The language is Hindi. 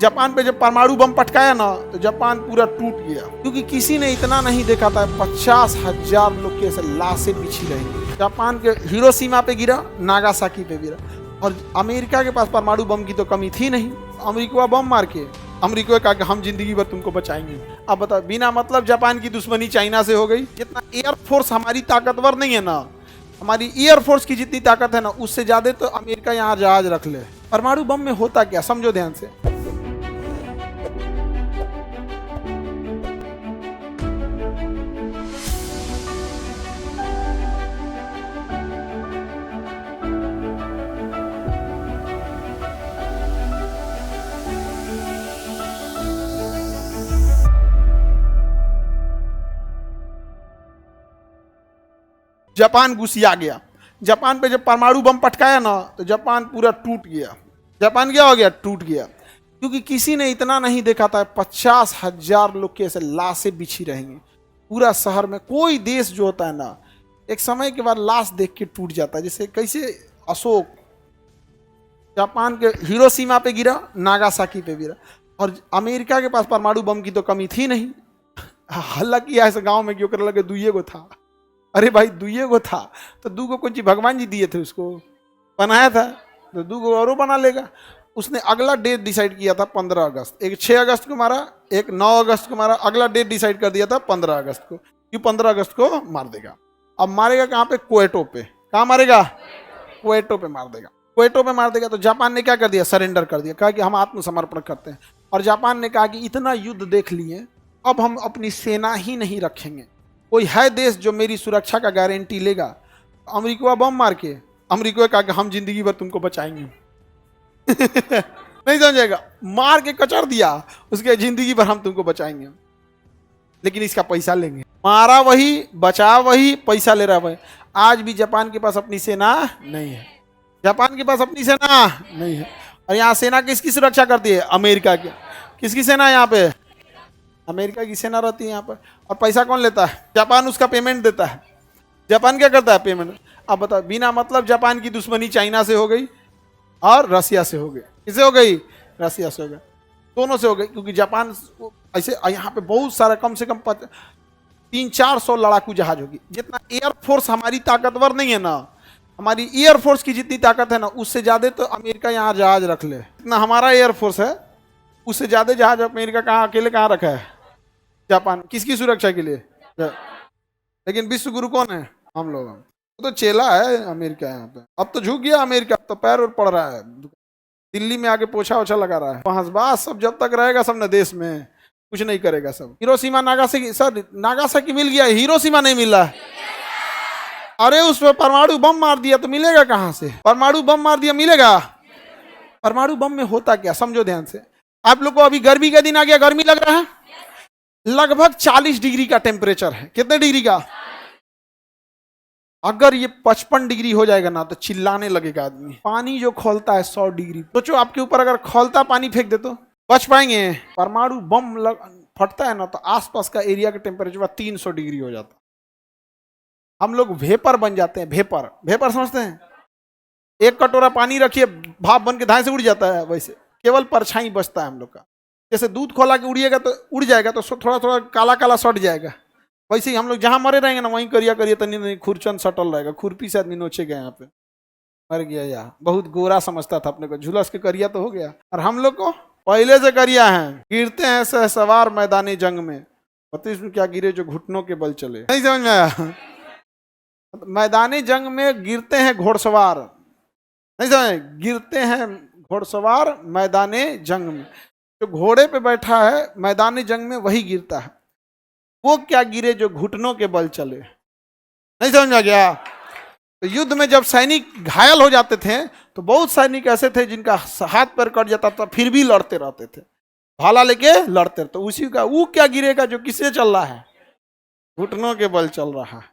जापान पे जब परमाणु बम पटकाया ना तो जापान पूरा टूट गया, क्योंकि किसी ने इतना नहीं देखा था 50,000 लोग के ऐसे लाशें बिछी रहेंगी। जापान के हिरोशिमा पे गिरा, नागासाकी पे गिरा, और अमेरिका के पास परमाणु बम की तो कमी थी नहीं। अमेरिका बम मार के अमेरिका कहा कि हम जिंदगी भर तुमको बचाएंगे। अब बताओ, बिना मतलब जापान की दुश्मनी चाइना से हो गई। जितना एयरफोर्स हमारी ताकतवर नहीं है ना, हमारी एयरफोर्स की जितनी ताकत है ना, उससे ज्यादा तो अमेरिका यहाँ जहाज रख ले। परमाणु बम में होता क्या, समझो ध्यान से। जापान घुसिया गया। जापान पे जब परमाणु बम पटकाया ना तो जापान पूरा टूट गया। जापान क्या हो गया, टूट गया, क्योंकि किसी ने इतना नहीं देखा था 50,000 लोग के ऐसे लाशें बिछी रहेंगी पूरा शहर में। कोई देश जो होता है ना, एक समय के बाद लाश देख के टूट जाता है। जैसे कैसे अशोक जापान के हिरोशिमा पे गिरा, नागासाकी पे गिरा, और अमेरिका के पास परमाणु बम की तो कमी थी नहीं। हल्ला किया ऐसे गांव में, क्यों कर लगे दुइये को था। अरे भाई दुइये को था तो दू को कुछ भगवान जी दिए थे, उसको बनाया था तो दू को और बना लेगा। उसने अगला डेट डिसाइड किया था 15 अगस्त। एक 6 अगस्त को मारा, एक 9 अगस्त को मारा। अगला डेट डिसाइड कर दिया था 15 अगस्त को, कि 15 अगस्त को मार देगा। अब मारेगा कहाँ पे, क्वेटो पे। कहाँ मारेगा, क्वेटो पे मार देगा। क्वेटो पे मार देगा तो जापान ने क्या कर दिया, सरेंडर कर दिया, कहा कि हम आत्मसमर्पण करते हैं। और जापान ने कहा कि इतना युद्ध देख लिए, अब हम अपनी सेना ही नहीं रखेंगे। कोई है देश जो मेरी सुरक्षा का गारंटी लेगा। अमेरिका बम मार के अमेरिका कहा कि हम जिंदगी भर तुमको बचाएंगे। नहीं समझेगा, मार के कचर दिया उसके, जिंदगी भर हम तुमको बचाएंगे, लेकिन इसका पैसा लेंगे। मारा वही, बचा वही, पैसा ले रहा वही। आज भी जापान के पास अपनी सेना नहीं है। जापान के पास अपनी सेना नहीं है। और यहाँ सेना किसकी सुरक्षा करती है, अमेरिका की। किसकी सेना है यहाँ पे, अमेरिका की सेना रहती है यहाँ पर। और पैसा कौन लेता है, जापान उसका पेमेंट देता है। जापान क्या करता है, पेमेंट। अब बताओ, बिना मतलब जापान की दुश्मनी चाइना से हो गई और रसिया से हो गई। किससे हो गई, रसिया से हो गई, दोनों से हो गई। क्योंकि जापान ऐसे यहाँ पे बहुत सारा, कम से कम 300-400 लड़ाकू जहाज होगी। जितना एयरफोर्स हमारी ताकतवर नहीं है ना, हमारी एयरफोर्स की जितनी ताकत है ना, उससे ज्यादा तो अमेरिका यहाँ जहाज रख ले। इतना हमारा एयरफोर्स है, उससे ज्यादा जहाज अमेरिका कहाँ, अकेले कहाँ रखा है, जापान। किसकी सुरक्षा के लिए, लेकिन विश्व गुरु कौन है, हम लोग। तो चेला है अमेरिका यहाँ पे। अब तो झुक गया अमेरिका, अब तो पैर और पड़ रहा है, दिल्ली में आके पोछा ओछा लगा रहा है। बस सब जब तक रहेगा सब न देश में, कुछ नहीं करेगा सब। हिरोशिमा नागासाकी, सर नागासाकी मिल गया, हिरोशिमा नहीं मिला। अरे उस पर परमाणु बम मार दिया तो मिलेगा कहाँ से, परमाणु बम मार दिया मिलेगा। परमाणु बम में होता क्या, समझो ध्यान से। आप लोग को अभी गर्मी का दिन आ गया, गर्मी लग रहा है, लगभग 40 डिग्री का टेम्परेचर है। कितने डिग्री का, अगर ये 55 डिग्री हो जाएगा ना तो चिल्लाने लगेगा आदमी। पानी जो खौलता है 100 डिग्री, सोचो आपके ऊपर अगर खौलता पानी फेंक दे तो बच पाएंगे। परमाणु बम फटता है ना तो आसपास का एरिया का टेम्परेचर 300 डिग्री हो जाता। हम लोग वेपर बन जाते हैं, वेपर। वेपर समझते हैं, एक कटोरा पानी रखिए, भाप बन के धाए से उड़ जाता है, वैसे केवल परछाई बचता है हम लोग का। जैसे दूध खोला के उड़िएगा तो उड़ जाएगा, तो थोड़ा थोड़ा काला काला सट जाएगा। वैसे ही हम लोग जहां मरे रहेंगे ना, वहीं करिया करिए तो नहीं खुरचन सटल रहेगा। खुरपी से आदमी नोचे गए, यहाँ पे मर गया। या बहुत गोरा समझता था अपने को, झुलस के करिया तो हो गया। और हम लोग को पहले से करिया है। गिरते हैं सहसवार मैदानी जंग में, पता इसमें क्या गिरे, जो घुटनों के बल चले। नहीं समझ में आया, मैदानी जंग में गिरते हैं घोड़सवार, नहीं समझ, गिरते हैं घोड़सवार मैदानी जंग में। जो घोड़े पे बैठा है मैदानी जंग में, वही गिरता है। वो क्या गिरे, जो घुटनों के बल चले। नहीं समझ में गया। तो युद्ध में जब सैनिक घायल हो जाते थे तो बहुत सैनिक ऐसे थे जिनका हाथ पैर कट जाता था, फिर भी लड़ते रहते थे, भाला लेके लड़ते। तो उसी का वो क्या गिरेगा, जो किससे चल रहा है, घुटनों के बल चल रहा है।